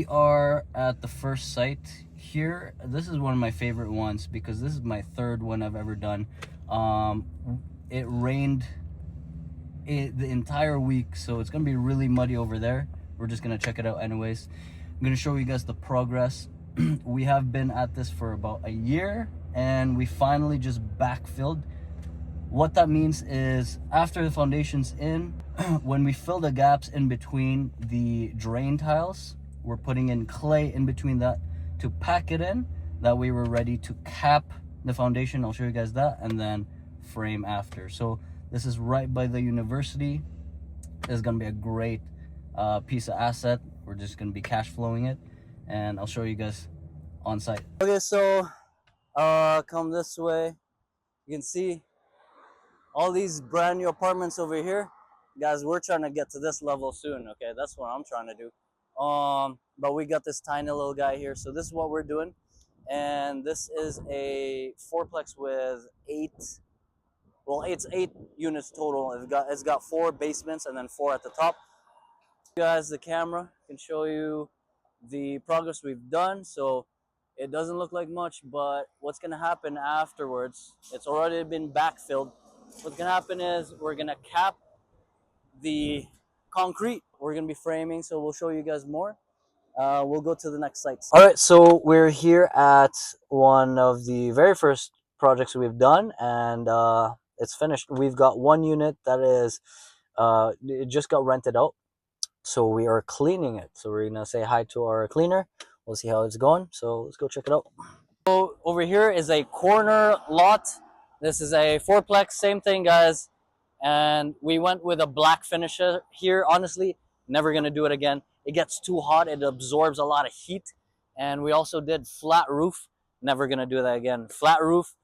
We are at the first site here. This is one of my favorite ones because this is my third one I've ever done. It rained the entire week, so it's gonna be really muddy over there. We're just gonna check it out anyways. I'm gonna show you guys the progress. We have been at this for about a year and we finally just backfilled. What that means is after the foundation's in, when we fill the gaps in between the drain tiles, we're putting in clay in between that to pack it in. That way we're ready to cap the foundation. I'll show you guys that, and then frame after. So this is right by the university. This is gonna be a great piece of asset. We're just gonna be cash flowing it, and I'll show you guys on site. Okay, so come this way. You can see all these brand new apartments over here. Guys, we're trying to get to this level soon. Okay, that's what I'm trying to do. But we got this tiny little guy here, so this is what we're doing. And this is a fourplex with it's 8 units total. It's got 4 basements and then 4 at the top. Guys, the camera can show you the progress we've done. So it doesn't look like much, but what's gonna happen afterwards, it's already been backfilled. What's gonna happen is we're gonna cap the concrete. We're gonna be framing, so we'll show you guys more. We'll go to the next sites. All right, so we're here at one of the very first projects we've done, and it's finished. We've got 1 unit that is it just got rented out, so we are cleaning it. So we're gonna say hi to our cleaner. We'll see how it's going, so let's go check it out. So over here is a corner lot. This is a fourplex, same thing, guys. And we went with a black finisher here. Honestly, never gonna do it again. It gets too hot, it absorbs a lot of heat. And we also did flat roof. Never gonna do that again. Flat roof,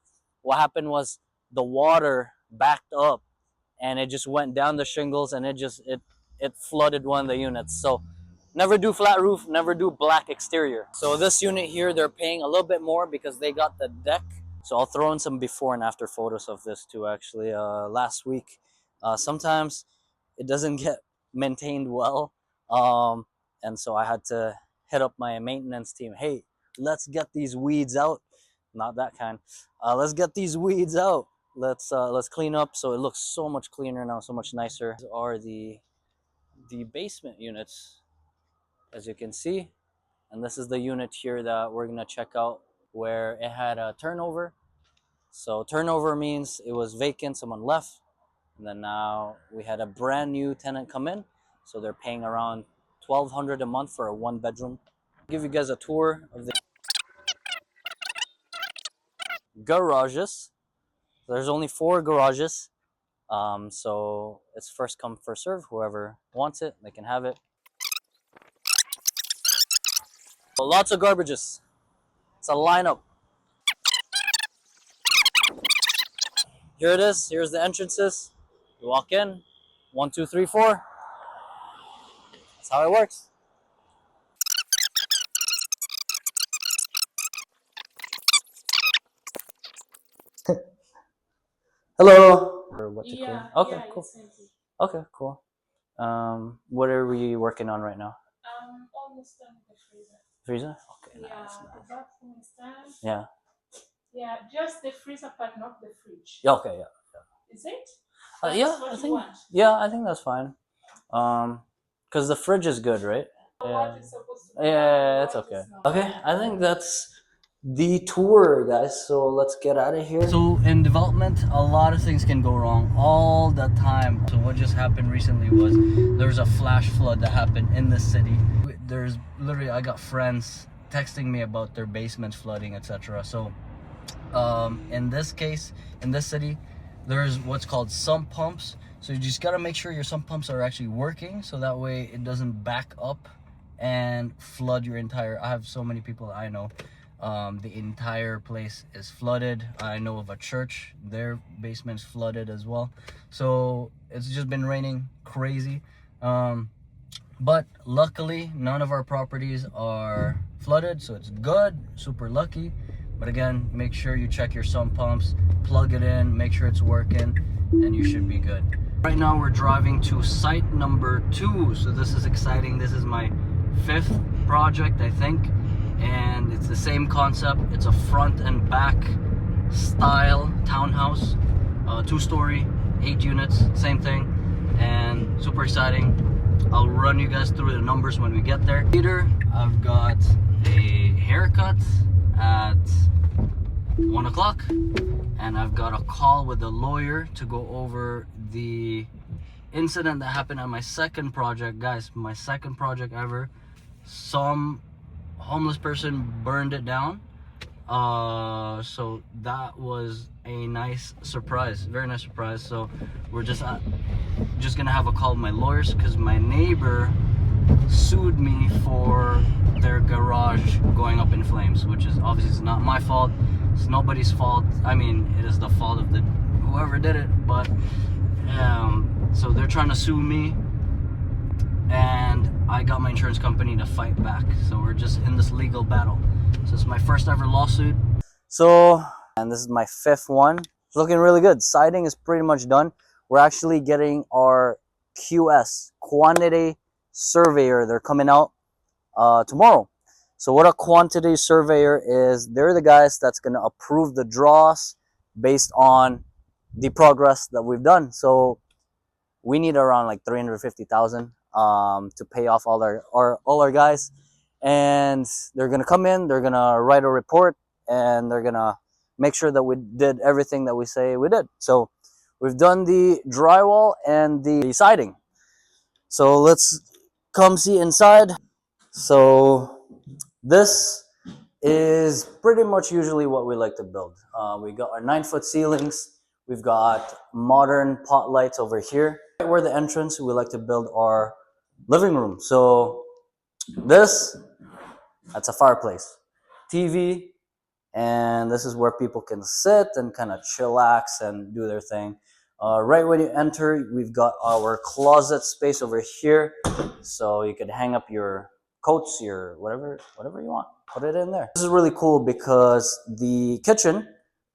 what happened was the water backed up and it just went down the shingles and it flooded one of the units. So never do flat roof, never do black exterior. So this unit here, they're paying a little bit more because they got the deck. So I'll throw in some before and after photos of this too, actually. Last week, sometimes it doesn't get maintained well. And so I had to hit up my maintenance team. Hey, let's get these weeds out. Not that kind. Let's get these weeds out. Let's clean up so it looks so much cleaner now, so much nicer. These are the basement units, as you can see. And this is the unit here that we're gonna check out, where it had a turnover. So turnover means it was vacant, someone left, and then now we had a brand new tenant come in. So they're paying around $1,200 a month for a 1-bedroom. I'll give you guys a tour of the garages. There's only 4 garages. So it's first come, first serve. Whoever wants it, they can have it. So lots of garbages. It's a lineup. Here it is. Here's the entrances. You walk in. 1, 2, 3, 4. That's how it works. Hello. Or what to clean? Okay, yeah, cool. exactly. Okay, cool. What are we working on right now? Almost done with the freezer. Freezer? Okay, Yeah, nice. the bathroom is done. Yeah. Yeah, just the freezer part, not the fridge. Yeah. Okay. Yeah. Is it? Yeah. What I you think. want. Yeah, I think that's fine. Because the fridge is good, right? What is supposed to be Yeah, done, it's what okay. is not. Okay, I think that's the tour, guys. So let's get out of here. So in development, a lot of things can go wrong all the time. So what just happened recently was there was a flash flood that happened in the city. There's literally, I got friends texting me about their basements flooding, etc. So in this case, in this city, there's what's called sump pumps. So you just gotta make sure your sump pumps are actually working, so that way it doesn't back up and flood your entire. I have so many people I know, the entire place is flooded. I know of a church, their basement's flooded as well. So it's just been raining crazy, but luckily none of our properties are flooded, so it's good, super lucky. But again, make sure you check your sump pumps, plug it in, make sure it's working, and you should be good. Right now we're driving to site number 2, so this is exciting. This is my 5th project, I think, and it's the same concept. It's a front and back style townhouse, 2-story, 8 units, same thing, and super exciting. I'll run you guys through the numbers when we get there. Later, I've got a haircut at 1 o'clock, and I've got a call with the lawyer to go over the incident that happened at my second project. Guys, my second project ever. Some homeless person burned it down. So that was a nice surprise, very nice surprise. So we're just gonna have a call with my lawyers because my neighbor sued me for their garage going up in flames, which is obviously not my fault. It's nobody's fault. I mean, it is the fault of the whoever did it, but so they're trying to sue me, and I got my insurance company to fight back. So we're just in this legal battle. So it's my first ever lawsuit. So, and this is my 5th one. It's looking really good. Siding is pretty much done. We're actually getting our QS, quantity surveyor. They're coming out tomorrow. So what a quantity surveyor is, they're the guys that's going to approve the draws based on the progress that we've done. So we need around like 350,000 to pay off all our guys, and they're gonna come in, they're gonna write a report, and they're gonna make sure that we did everything that we say we did. So we've done the drywall and the siding. So let's come see inside. So this is pretty much usually what we like to build. We got our 9-foot ceilings. We've got modern pot lights over here. Right where the entrance, we like to build our living room. So that's a fireplace, TV, and this is where people can sit and kind of chillax and do their thing. Right when you enter, we've got our closet space over here, so you could hang up your coats, your whatever you want, put it in there. This is really cool because the kitchen,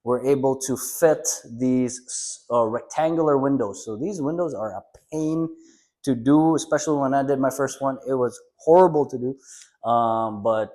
we're able to fit these rectangular windows. So these windows are a pain to do, especially when I did my first one. It was horrible to do, but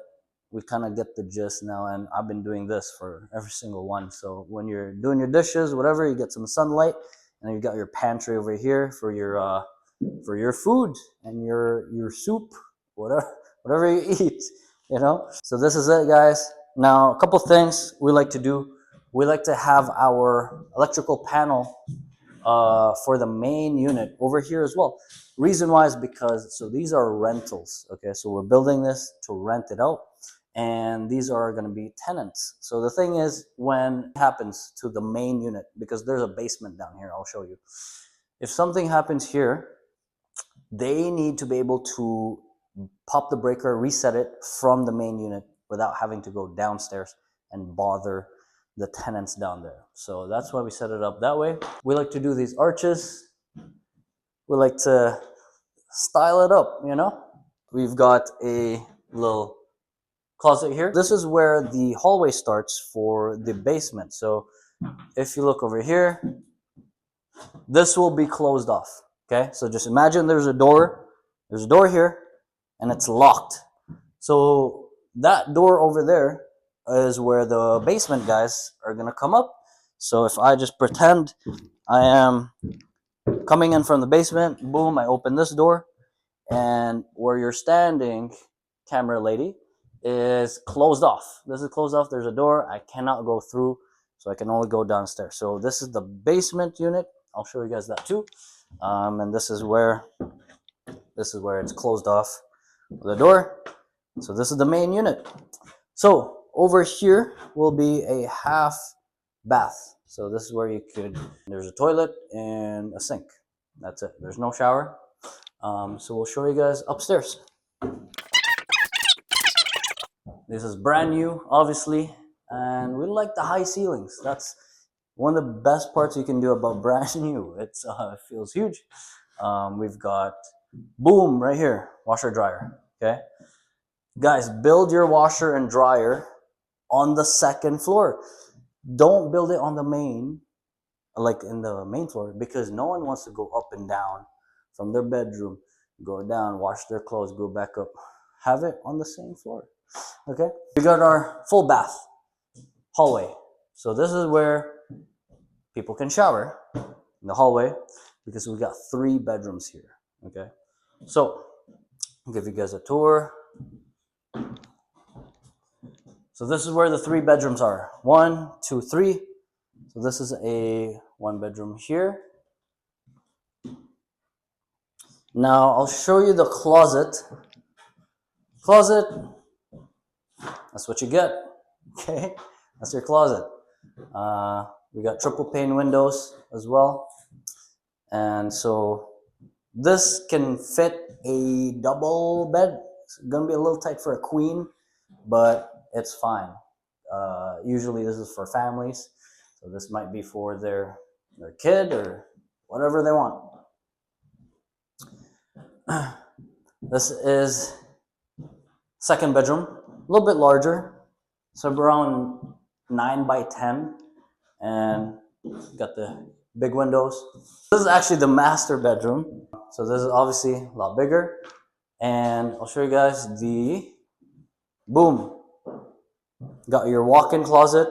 we kind of get the gist now, and I've been doing this for every single one. So when you're doing your dishes, whatever, you get some sunlight, and you got your pantry over here for your food and your soup, whatever you eat, you know. So this is it, guys. Now, a couple things we like to do. We like to have our electrical panel for the main unit over here as well. Reason why is because, so these are rentals, okay? So we're building this to rent it out, and these are going to be tenants. So the thing is, when it happens to the main unit, because there's a basement down here, I'll show you. If something happens here, they need to be able to pop the breaker, reset it from the main unit without having to go downstairs and bother the tenants down there. So that's why we set it up that way. We like to do these arches. We like to style it up, you know. We've got a little closet here. This is where the hallway starts for the basement. So if you look over here, this will be closed off. Okay, so just imagine there's a door here, and it's locked. So that door over there is where the basement guys are gonna come up. So if I just pretend I am coming in from the basement, boom, I open this door, and where you're standing, camera lady, is closed off. This is closed off. There's a door. I cannot go through, so I can only go downstairs. So this is the basement unit. I'll show you guys that too. And this is where it's closed off the door. So this is the main unit. So over here will be a half bath. So this is where there's a toilet and a sink. That's it. There's no shower. So we'll show you guys upstairs. This is brand new, obviously, and we like the high ceilings. That's one of the best parts you can do about brand new. It feels huge. We've got, boom, right here, washer dryer. Okay, guys, build your washer and dryer on the second floor. Don't build it on the main, like in the main floor, because no one wants to go up and down from their bedroom, go down, wash their clothes, go back up. have it on the same floor. Okay, we got our full bath hallway. So this is where people can shower in the hallway because we got 3 bedrooms here. Okay, so I'll give you guys a tour. So this is where the 3 bedrooms are. 1, 2, 3. So this is a 1 bedroom here. Now I'll show you the closet. Closet, that's what you get. Okay, that's your closet. We got triple pane windows as well. And so this can fit a double bed. It's gonna be a little tight for a queen, but it's fine. Usually this is for families. So this might be for their kid or whatever they want. This is second bedroom, a little bit larger. So around 9 by 10. And got the big windows. This is actually the master bedroom. So this is obviously a lot bigger. And I'll show you guys the, boom. Got your walk-in closet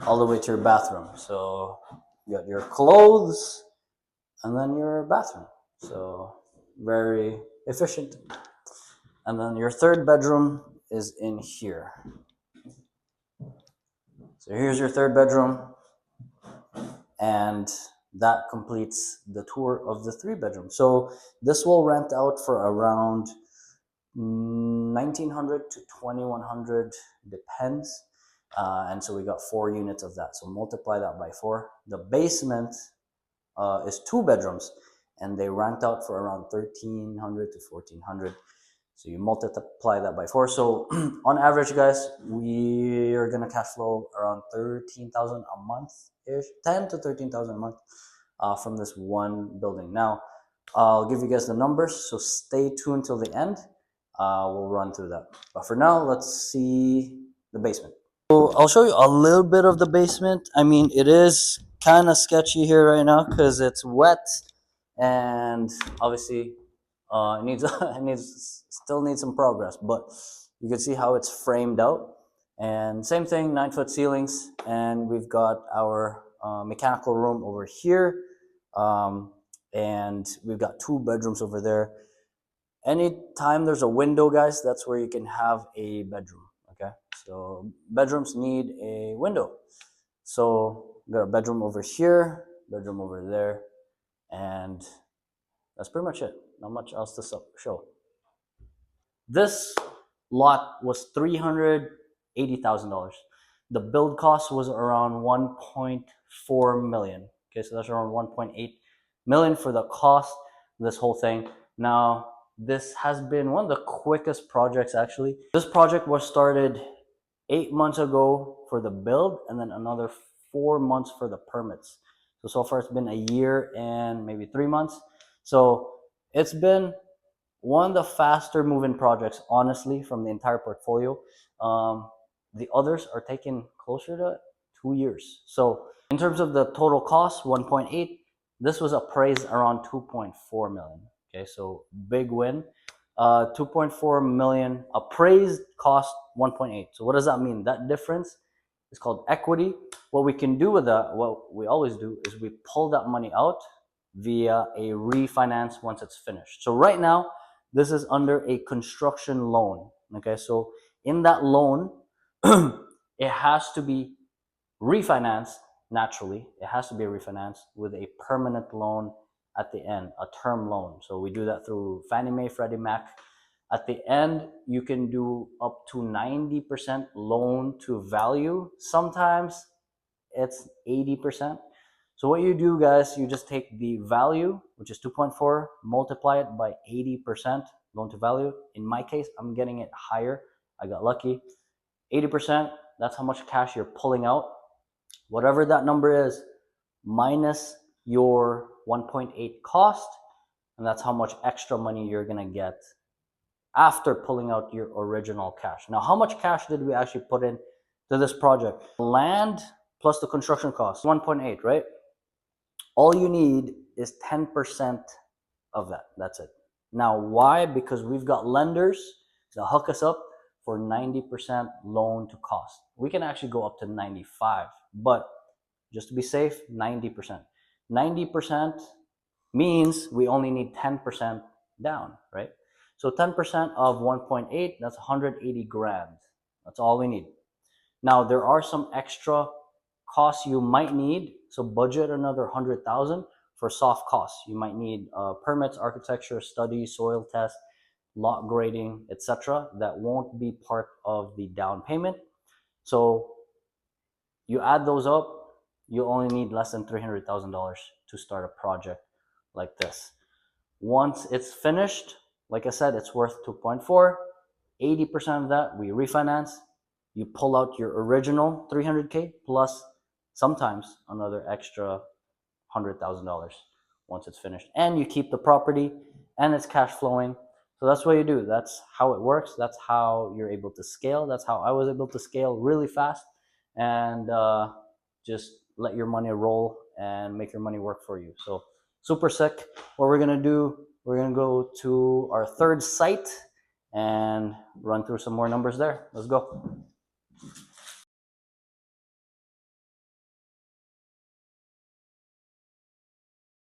all the way to your bathroom. So you got your clothes and then your bathroom. So very efficient. And then your third bedroom is in here. So here's your third bedroom. And that completes the tour of the 3 bedrooms. So this will rent out for around 1900 to 2100, depends. And so we got 4 units of that. So multiply that by 4. The basement is 2 bedrooms, and they rent out for around 1300 to 1400. So you multiply that by 4. So on average, guys, we are gonna cash flow around 13,000 a month ish, 10 to 13,000 a month from this one building. Now, I'll give you guys the numbers, so stay tuned till the end. We'll run through that. But for now, let's see the basement. So I'll show you a little bit of the basement. I mean, it is kind of sketchy here right now because it's wet, and obviously it needs still needs some progress. But you can see how it's framed out, and same thing, 9-foot ceilings, and we've got our mechanical room over here, and we've got 2 bedrooms over there. Anytime there's a window, guys, that's where you can have a bedroom. Okay, so bedrooms need a window. So we got a bedroom over here, bedroom over there, and that's pretty much it. Not much else to show. This lot was $380,000. The build cost was around 1.4 million. Okay, so that's around 1.8 million for the cost of this whole thing. Now, this has been one of the quickest projects actually. This project was started 8 months ago for the build, and then another 4 months for the permits. So far it's been a year and maybe 3 months. So it's been one of the faster moving projects, honestly, from the entire portfolio. The others are taking closer to 2 years. So in terms of the total cost, 1.8, this was appraised around 2.4 million. Okay, so big win. 2.4 million appraised, cost 1.8. So what does that mean? That difference is called equity. What we can do with that, what we always do, is we pull that money out via a refinance once it's finished. So right now, this is under a construction loan. Okay, so in that loan, it has to be refinanced naturally. It has to be refinanced with a permanent loan at the end, a term loan. So we do that through Fannie Mae, Freddie Mac. At the end, you can do up to 90% loan to value. Sometimes it's 80%. So what you do, guys, you just take the value, which is 2.4, multiply it by 80% loan to value. In my case, I'm getting it higher. I got lucky. 80%, that's how much cash you're pulling out. Whatever that number is, minus your 1.8 cost, and that's how much extra money you're gonna get after pulling out your original cash. Now, how much cash did we actually put in to this project? Land plus the construction cost, 1.8, right? All you need is 10% of that. That's it. Now, why? Because we've got lenders that hook us up for 90% loan to cost. We can actually go up to 95, but just to be safe, 90%. 90% means we only need 10% down, right? So 10% of 1.8, that's 180 grand. That's all we need. Now, there are some extra costs you might need. So budget another 100,000 for soft costs. You might need permits, architecture, study, soil test, lot grading, etc. That won't be part of the down payment. So you add those up, you only need less than $300,000 to start a project like this. Once it's finished, like I said, it's worth 2.4. 80% of that we refinance. You pull out your original 300K plus sometimes another extra $100,000 once it's finished, and you keep the property and it's cash flowing. So that's what you do. That's how it works. That's how you're able to scale. That's how I was able to scale really fast, and just let your money roll and make your money work for you. So super sick. What we're gonna do, we're gonna go to our third site and run through some more numbers there. Let's go.